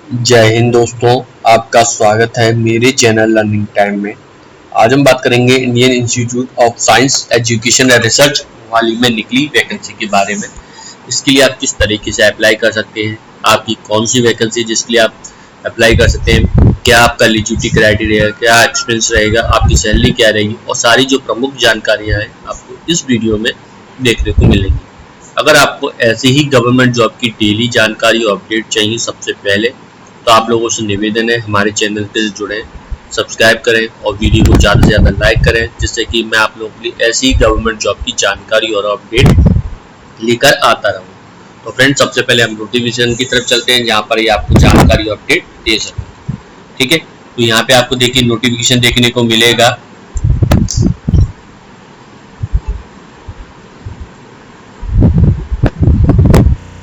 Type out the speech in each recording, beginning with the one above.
जय हिंद दोस्तों, आपका स्वागत है मेरे चैनल लर्निंग टाइम में। आज हम बात करेंगे Indian institute of science education and research Mohali में निकली वैकेंसी के बारे में। इसके लिए आप किस तरीके से अप्लाई कर सकते हैं, आपकी कौन सी वैकेंसी जिसके लिए आप अप्लाई कर सकते हैं, क्या आपका एलिजिबिलिटी क्राइटेरिया, क्या एक्सपीरियंस रहेगा, आपकी सैलरी क्या रहेगी और सारी जो प्रमुख जानकारियाँ हैं आपको इस वीडियो में देखने को मिलेंगी। अगर आपको ऐसे ही गवर्नमेंट जॉब की डेली जानकारी और अपडेट चाहिए सबसे पहले, तो आप लोगों से निवेदन है हमारे चैनल पे जुड़ें, सब्सक्राइब करें और वीडियो को ज़्यादा से ज़्यादा लाइक करें, जिससे कि मैं आप लोगों के लिए ऐसी ही गवर्नमेंट जॉब की जानकारी और अपडेट लेकर आता रहूँ। तो फ्रेंड्स, सबसे पहले हम नोटिफिकेशन की तरफ चलते हैं, जहाँ पर ये आपको जानकारी और अपडेट दे सकते हैं। ठीक है, तो यहाँ पे आपको देखिए नोटिफिकेशन देखने को मिलेगा।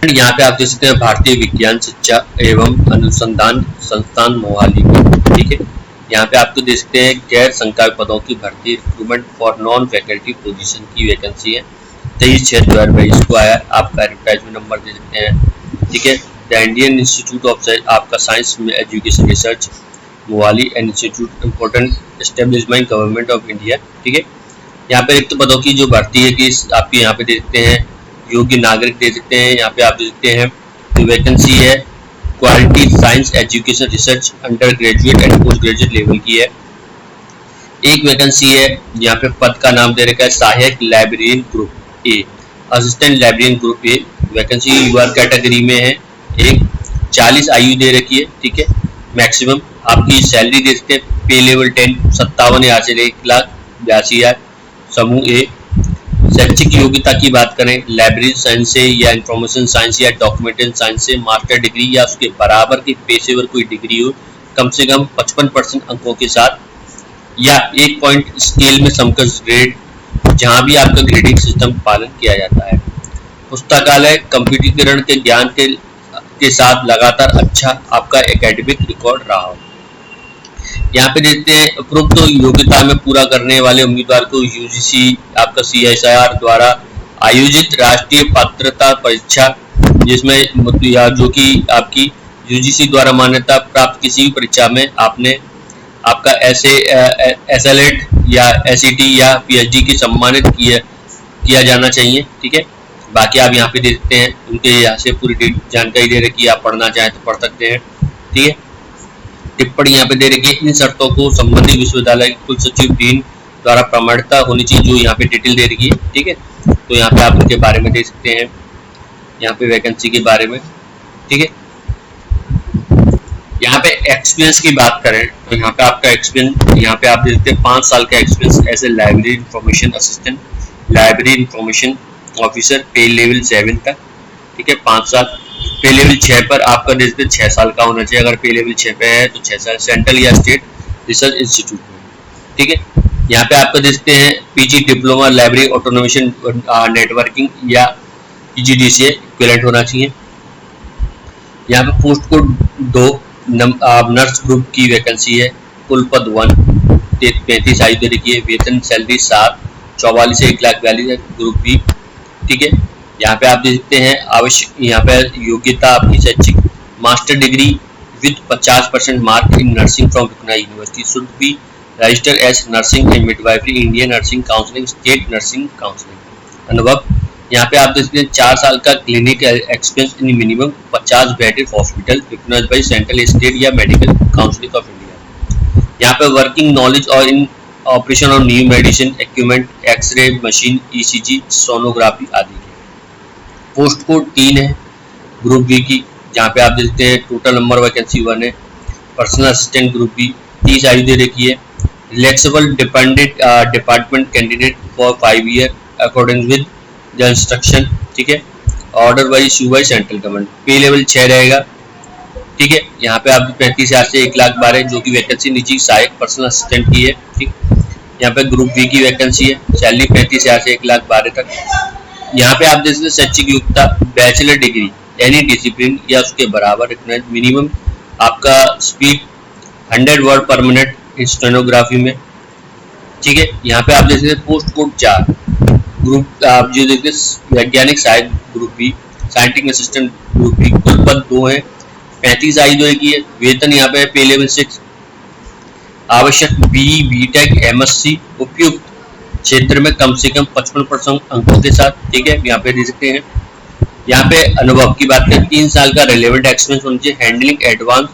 यहाँ पे आप देख सकते हैं भारतीय विज्ञान शिक्षा एवं अनुसंधान संस्थान मोहाली में। ठीक है, यहाँ पे आपको देख सकते हैं गैर संकाय पदों की भर्ती, recruitment for non faculty position की वैकेंसी है। 23/6/2022 को आया। आपका एडवर्टाइजमेंट नंबर दे सकते हैं। ठीक है, द इंडियन इंस्टीट्यूट ऑफ आपका साइंस में education research Mohali and institute important establishment government of India. ठीक है, यहाँ पे रिक्त पदों की जो भर्ती है कि आपकी यहाँ पे देखते हैं योग्य नागरिक दे सकते हैं। यहाँ पे आप देख सकते हैं जो वैकेंसी है quality science education research under graduate and post graduate level की है। एक वैकेंसी है, यहाँ पे पद का नाम दे रखा है सहायक librarian group A, assistant librarian group A. Vacancy UR category में है। एक 40 आयु दे रखी है। ठीक है, मैक्सिमम आपकी सैलरी दे सकते हैं पे लेवल 10 57,000 से 1,82,000। समूह ए। शैक्षिक योग्यता की बात करें, लाइब्रेरी साइंस से या इंफॉर्मेशन साइंस या डॉक्यूमेंटेशन साइंस से मास्टर डिग्री या उसके बराबर की पेशेवर कोई डिग्री हो, कम से कम 55% अंकों के साथ, या 1 पॉइंट स्केल में समकक्ष ग्रेड जहां भी आपका ग्रेडिंग सिस्टम पालन किया जाता है। पुस्तकालय कंप्यूटरीकरण के ज्ञान के साथ लगातार अच्छा आपका एकेडमिक रिकॉर्ड रहा हो। यहाँ पे देखते हैं उपरोक्त योग्यता में पूरा करने वाले उम्मीदवार को यूजीसी आपका सीएसआईआर द्वारा आयोजित राष्ट्रीय पात्रता परीक्षा, जिसमें या जो कि आपकी यूजीसी द्वारा मान्यता प्राप्त किसी भी परीक्षा में आपने आपका एसएलएट या एसईटी या पीएचडी की सम्मानित किया जाना चाहिए। ठीक है, बाकी आप यहाँ पे देखते हैं उनके यहाँ से पूरी जानकारी दे रखी है, आप पढ़ना चाहें तो पढ़ सकते हैं। ठीक है, टिप्पणी यहाँ पे दे रखी है, इन शर्तों को संबंधित विश्वविद्यालय के कुल सचिव डीन द्वारा प्रमाणिकता होनी चाहिए, जो यहाँ पे डिटेल दे रखी है। ठीक है, तो यहाँ पे आप उनके बारे में देख सकते हैं, यहाँ पे वैकेंसी के बारे में। ठीक है, यहाँ पे एक्सपीरियंस की बात करें तो यहाँ पे आपका एक्सपीरियंस यहाँ पे आप देख सकते हैं 5 साल का experience as a library information assistant, library information officer, pay level 7 तक। ठीक है, 5 साल। पे लेवल 6 पर आपका देखते 6 साल का होना चाहिए। अगर पे लेवल 6 पे है तो 6 साल सेंट्रल या स्टेट रिसर्च इंस्टीट्यूट में। ठीक है, यहाँ पे आपको देखते हैं PG diploma library automation networking या पीजीडीसीए इक्विवेलेंट होना चाहिए। यहाँ पे पोस्ट कोड 2 नर्स ग्रुप की वैकेंसी है। कुल पद 1, 35 आयु दे रखी है। वेतन सैलरी 7, 44 से 1,42,000 ग्रुप बी। ठीक है, यहाँ पे आप देख सकते हैं आवश्यक यहाँ पे योग्यता आपकी शैक्षिक master degree with 50% mark in nursing from विकना university should be register as nursing and midwifery Indian nursing counselling state nursing counselling. अनुभव यहाँ पे आप देख सकते हैं 4 साल का clinic experience in minimum 50 bedded hospital recognised by central state या मेडिकल काउंसिल ऑफ इंडिया। यहाँ पे वर्किंग नॉलेज और in operation of new medicine equipment, x ray machine, ECG, sonography आदि। पोस्ट कोड 3 है ग्रुप बी की, जहाँ पे आप देखते हैं टोटल नंबर वैकेंसी 1 है। पर्सनल असिस्टेंट ग्रुप बी 30 आयु दे रखी है। Relaxable dependent department candidate for 5 year according with the instruction. ठीक है, order by issue by central government. पे लेवल 6 रहेगा। ठीक है, यहाँ पे आप 35,000 से 1,12,000 जो कि वैकेंसी निजी सहायक पर्सनल असिस्टेंट की है। ठीक, यहाँ पे ग्रुप बी की वैकेंसी है, सैलरी 35,000 से 1,12,000 तक। यहाँ पे आप देख सकते हैं शैक्षिक योग्यता बैचलर डिग्री एनी डिसिप्लिन या उसके बराबर रखना है। मिनिमम आपका स्पीड 100 वर्ड पर मिनट इन स्टेनोग्राफी में। ठीक है, यहाँ पे आप देख सकते हैं पोस्ट कोड 4 ग्रुप आप जो देखते हैं वैज्ञानिक सहायक group B, scientific assistant group B, कुल पद 2 है। 35 आयु जो की है। वेतन यहाँ पे पे लेवल 6, आवश्यक BE, BTech, MSc उपयुक्त क्षेत्र में कम से कम 55% अंकों के साथ, ठीक है, यहाँ पे दे सकते हैं। यहाँ पे अनुभव की बात करें, 3 साल का रेलेवेंट एक्सपीरियंस होना चाहिए, हैंडलिंग एडवांस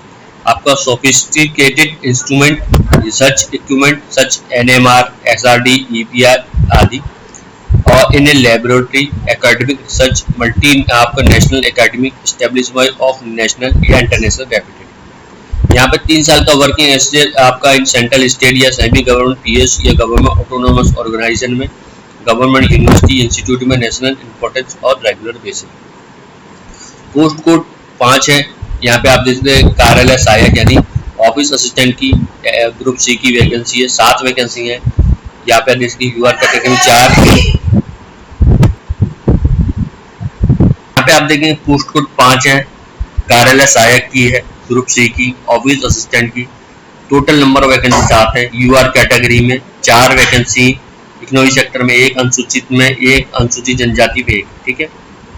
आपका sophisticated instrument, research equipment such NMR, SRD, EPR आदि, और in a laboratory academic research multi आपका national academic establishment of national या इंटरनेशनल रेपुटेड। यहाँ पे 3 साल का वर्किंग एक्सपीरियंस आपका इन सेंट्रल स्टेट या सेमी गवर्नमेंट PS या गवर्नमेंट ऑटोनोमस ऑर्गेनाइजेशन में, गवर्नमेंट यूनिवर्सिटी इंस्टीट्यूट में नेशनल इंपॉर्टेंस और रेगुलर बेसिस। पोस्ट कोड 5 है। यहाँ पे आप देखते हैं कार्यालय सहायक यानी ऑफिस असिस्टेंट की ग्रुप C की वैकेंसी है, 7 वैकेंसी है। यहाँ पे इसकी UR कैटेगरी 4। यहाँ पे आप देखेंगे पोस्ट कोड 5 है, कार्यालय सहायक की है, ग्रुप C की, ऑफिस असिस्टेंट की। टोटल नंबर ऑफ वैकेंसी 7 है। UR कैटेगरी में 4 वैकेंसी, इकोनॉमिक सेक्टर में 1, अनुसूचित में 1, अनुसूचित जनजाति में 1, ठीक है।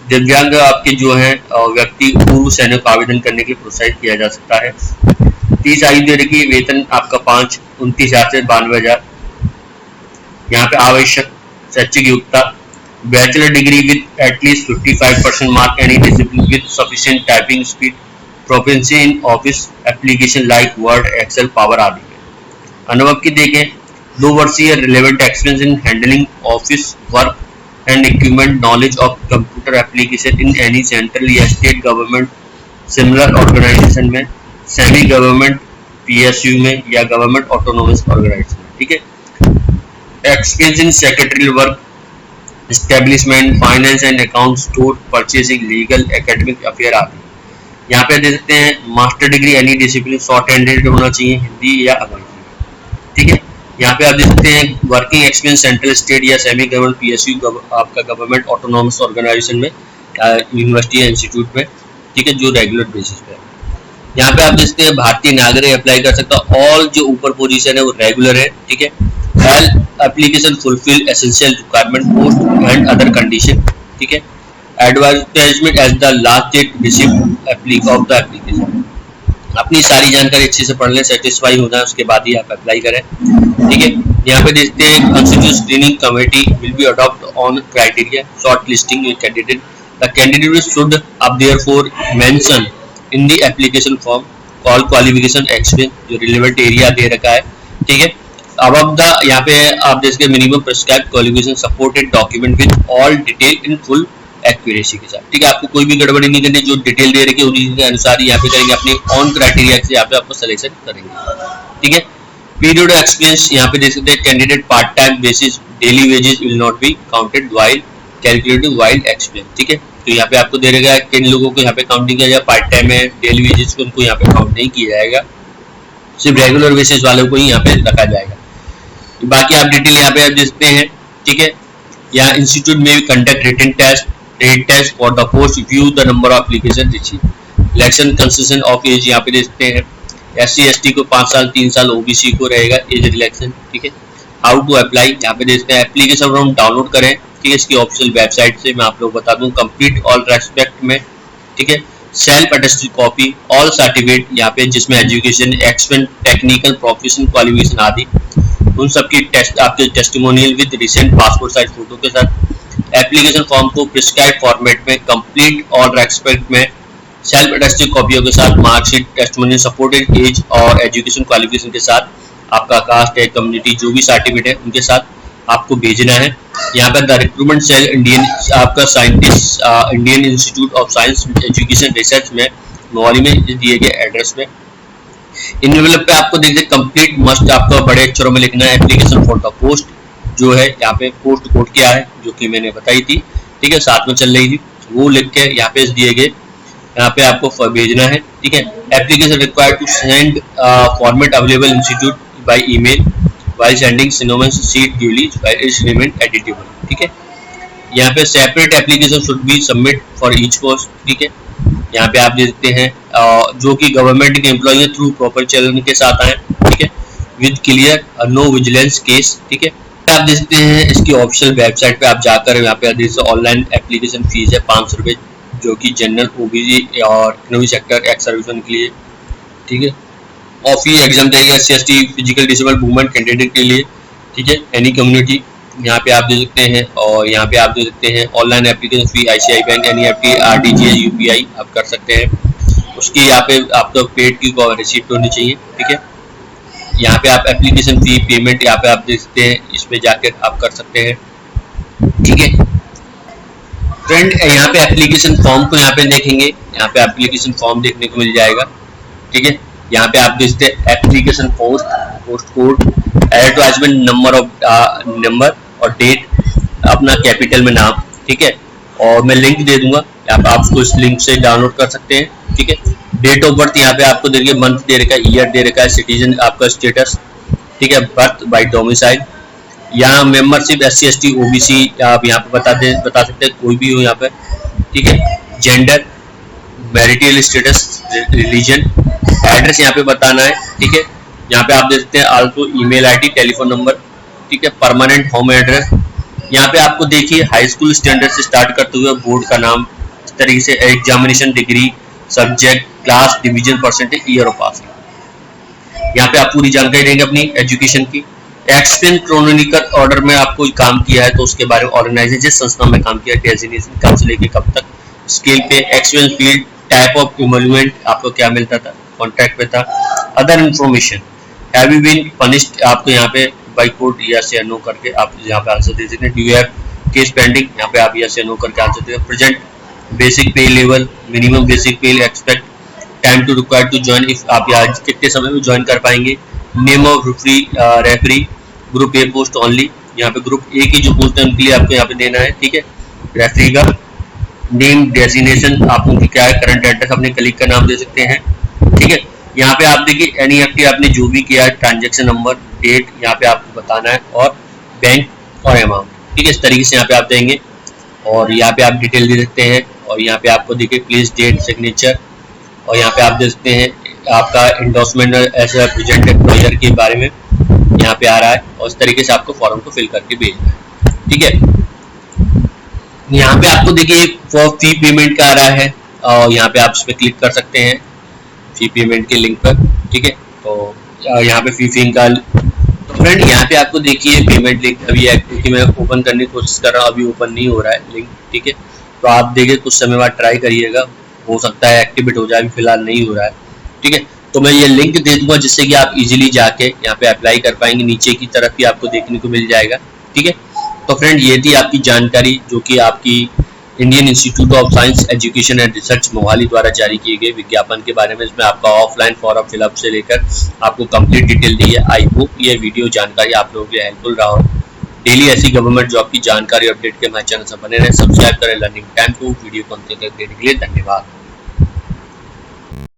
दिव्यांग आपके जो है व्यक्ति पूर्व सैनिक आवेदन करने के लिए प्रोत्साहित किया जा सकता है। 30 आयु दे रखी, वेतन आपका 5, 29,000 से 92,000। यहाँ पे आवश्यक शैक्षिक योग्यता bachelor degree with at least 55% mark any discipline with sufficient typing speed, proficiency in office application like Word, Excel, Power आदि। अनुभव की देखें, 2 वर्षीय relevant experience in handling office work and equipment, knowledge of computer application in any central या state government similar organization में, semi government PSU में या government autonomous organization में, ठीक है। Experience in secretarial work, establishment, finance and accounts, store, purchasing, legal, academic affair आदि। यहाँ पे दे सकते हैं master degree any discipline short handed होना चाहिए, हिंदी या अंग्रेजी, ठीक है। यहाँ पे आप देख सकते हैं वर्किंग एक्सपीरियंस सेंट्रल स्टेट या सेमी गवर्नमेंट PSU आपका गवर्नमेंट ऑटोनोमस ऑर्गेनाइजेशन में, यूनिवर्सिटी या इंस्टीट्यूट में, ठीक है, जो रेगुलर बेसिस पे है। यहाँ पे आप देख सकते हैं भारतीय नागरिक अप्लाई कर सकता है। ऑल जो ऊपर पोजीशन है वो रेगुलर है, ठीक है। Hell application fulfil essential requirement post and other condition, ठीक है। Advertisement as the last date received of the application. अपनी सारी जानकारी अच्छे से पढ़ लें, सेटिस्फाई होना है, उसके बाद ही आप अप्लाई करें, ठीक है। यहाँ पे देखते हैं constitute screening committee will be adopt on criteria short listing candidate. The candidate should अब therefore mention in the application form all qualification experience जो रिलेवेंट एरिया दे रखा है, ठीक है। अब द यहाँ पे आप देखते हैं minimum prescribed qualification supported document with all detail in full accuracy के साथ, ठीक है। आपको कोई भी गड़बड़ी नहीं करनी, जो डिटेल दे रखी है उन्हीं के अनुसार यहाँ पे करेंगे, अपने ऑन क्राइटेरिया से यहाँ पे आपको सिलेक्शन करेंगे, ठीक है। पीरियड एक्सपीरियंस यहाँ पे देख सकते हैं candidate part time basis daily wages will not be counted while calculating while experience, ठीक है। तो यहाँ पे आपको दे रखा है किन लोगों को यहाँ पे काउंटिंग किया जाएगा, पार्ट टाइम है, डेली वेजेस को उनको यहाँ पे काउंट नहीं किया जाएगा, सिर्फ रेगुलर बेसिस वालों को ही यहाँ पे रखा जाएगा। बाकी आप डिटेल यहाँ पे आप देख सकते हैं, ठीक है। यहाँ इंस्टीट्यूट में भी conduct written test for the post, view the number of application receive, election concession of age यहाँ पे देखते हैं, SC ST को 5 साल 3 साल, OBC को रहेगा एज रिलैक्सेशन, ठीक है। हाउ टू अप्लाई यहाँ पे देखते हैं, एप्लीकेशन फॉर्म डाउनलोड करें, ठीक है, इसकी ऑफिशियल वेबसाइट से। मैं आप लोग बता दूं कंप्लीट ऑल रेस्पेक्ट में, ठीक है। Self attested copy all certificate यहाँ पे जिसमें education, experience, technical, professional qualification आदि, उन सबकी टेस्ट आपके testimonial with recent passport size photo के साथ। एप्लीकेशन फॉर्म को प्रिस्क्राइब फॉर्मेट में कंप्लीट ऑल रेस्पेक्ट में सेल्फ अटेस्टेड कॉपियों के साथ, मार्कशीट, टेस्टिमोनियल, सपोर्टेड एज और एजुकेशन क्वालिफिकेशन के साथ, आपका कास्ट है, कम्युनिटी जो भी सर्टिफिकेट है उनके साथ आपको भेजना है। यहाँ पर द रिक्रूटमेंट सेल इंडियन आपका scientist Indian institute of science education research में मोहाली में दिए गए एड्रेस में। इनवेलप पे आपको देखते कंप्लीट मस्ट आपका बड़े अक्षरों में लिखना है, एप्लीकेशन फॉर द पोस्ट जो है यहाँ पे पोस्ट कोड क्या है जो कि मैंने बताई थी, ठीक है, साथ में चल रही थी, वो लिख के यहाँ पे दिए गए यहाँ पे आपको भेजना है, ठीक है। Application required to send format available institute by email while sending synonymous sheet duly while it remain editable, ठीक है। यहाँ पे separate application should be submit for each post, ठीक है। यहाँ पे आप देखते हैं जो कि गवर्नमेंट के एम्प्लॉय थ्रू प्रॉपर चैनल के साथ आए, ठीक है, with clear no vigilance case, ठीक है। आप देखते हैं इसकी ऑफिशियल वेबसाइट पे आप जाकर यहाँ पे ऑनलाइन एप्लीकेशन फीस है 500 रुपये जो कि जनरल, ओबीसी और इकोनॉमिक सेक्टर, एक्स सर्विसमैन के लिए, ठीक है। और फी एग्जाम देगा SC/ST physical disable women candidate के लिए, ठीक है। एनी कम्युनिटी यहाँ पे आप दे सकते हैं, और यहाँ पे आप दे सकते हैं online application fee, ICICI bank, NEFT, RTGS, UPI आप कर सकते हैं। उसकी यहाँ पे आपको पेड की रिसिप्ट होनी चाहिए, ठीक है। यहाँ पे आप एप्लीकेशन फी पेमेंट यहाँ पे आप दे सकते हैं, इसमें जाकर आप कर सकते हैं, ठीक है फ्रेंड। यहाँ पे एप्लीकेशन फॉर्म को यहाँ पे देखेंगे, यहाँ पे एप्लीकेशन फॉर्म देखने को मिल जाएगा, ठीक है। यहाँ पे आप देखते हैं application post code, advertisement number और डेट, अपना कैपिटल में नाम, ठीक है। और मैं लिंक दे दूंगा, आप उसको इस लिंक से डाउनलोड कर सकते हैं, ठीक है। डेट ऑफ बर्थ यहाँ पे आपको देखिए मंथ दे रखा है, ईयर दे रखा है, सिटीजन आपका स्टेटस, ठीक है, बर्थ बाय डोमिसाइल। यहाँ मेंबरशिप SC/ST OBC आप यहाँ पे बता सकते हैं, कोई भी हो यहाँ पे, ठीक है। Gender, marital status, religion, address यहाँ पे बताना है, ठीक है। यहाँ पे आप देख सकते हैं also email ID, telephone number, ठीक है। परमानेंट होम एड्रेस, यहाँ पे आपको देखिए हाई स्कूल स्टैंडर्ड से स्टार्ट करते हुए बोर्ड का नाम, इस तरीके से examination, degree, subject, class, division, percentage, year of passing. यहाँ पे आप पूरी जानकारी देंगे अपनी एजुकेशन की। एक्सपेंस क्रोनोलॉजिकल ऑर्डर में आपको काम किया है तो उसके बारे में, ऑर्गेनाइजेशन जिस संस्था में काम किया, डेजिग्नेशन कब से लेके कब तक, scale pay, expense field, type of emolument आपको क्या मिलता था, कॉन्ट्रैक्ट पे था। Other information, have you been punished, आपको यहाँ पे बाई कोर्ट यस या नो करके आप यहाँ पे आंसर दे सकते हैं। Do you have case pending, यहाँ पे आप यस या नो करके आंसर दे सकते हैं। Present basic pay level, minimum basic pay, expect time to require to join, if आप यहाँ कितने समय में ज्वाइन कर पाएंगे। Name of referee, group A post only, यहाँ पे ग्रुप ए की जो पोस्ट है उनके लिए आपको यहाँ पे देना है, ठीक है। रेफरी का नेम, डेजिग्नेशन, आप उनकी क्या है, करंट एड्रेस, अपने कलीग का नाम दे सकते हैं, ठीक है। यहाँ पे आप देखिए NEFT आपने जो भी किया है, ट्रांजेक्शन नंबर, डेट यहाँ पे आपको बताना है, और बैंक और अमाउंट, ठीक है। इस तरीके से यहाँ पे आप देंगे, और यहाँ पे आप डिटेल दे सकते हैं, और यहाँ पे आपको देखिए प्लीज डेट, सिग्नेचर, और यहाँ पे आप दे सकते हैं आपका endorsement as a present employer के बारे में यहाँ पे आ रहा है, और इस तरीके से आपको फॉर्म को फिल करके भेजना है, ठीक है। यहाँ पे आपको देखिए फी पेमेंट का आ रहा है, और यहाँ पे आप इस पर क्लिक कर सकते हैं फी पेमेंट के लिंक पर, ठीक है। तो यहाँ पे फी का, तो फ्रेंड यहाँ पे आपको देखिए पेमेंट लिंक अभी है, क्योंकि मैं ओपन करने की कोशिश कर रहा हूँ, अभी ओपन नहीं हो रहा है लिंक, ठीक है। तो आप देखिए कुछ समय बाद ट्राई करिएगा, हो सकता है एक्टिवेट हो जाए, फिलहाल नहीं हो रहा है, ठीक है। तो मैं ये लिंक दे दूंगा जिससे कि आप इजीली जाके यहाँ पे अप्लाई कर पाएंगे, नीचे की तरफ भी आपको देखने को मिल जाएगा, ठीक है। तो फ्रेंड ये थी आपकी जानकारी जो कि आपकी Indian institute of science education and research Mohali द्वारा जारी किए गए विज्ञापन के बारे में। इसमें आपका ऑफलाइन फॉर्म फिलअप से लेकर आपको कंप्लीट डिटेल दी है। आई होप ये वीडियो जानकारी आप लोगों के लिए हेल्पफुल रहा हो। डेली ऐसी गवर्नमेंट जॉब की जानकारी अपडेट के हमारे चैनल से बने रहें, सब्सक्राइब करें लर्निंग टाइम को। वीडियो को अंत तक देखने के लिए धन्यवाद।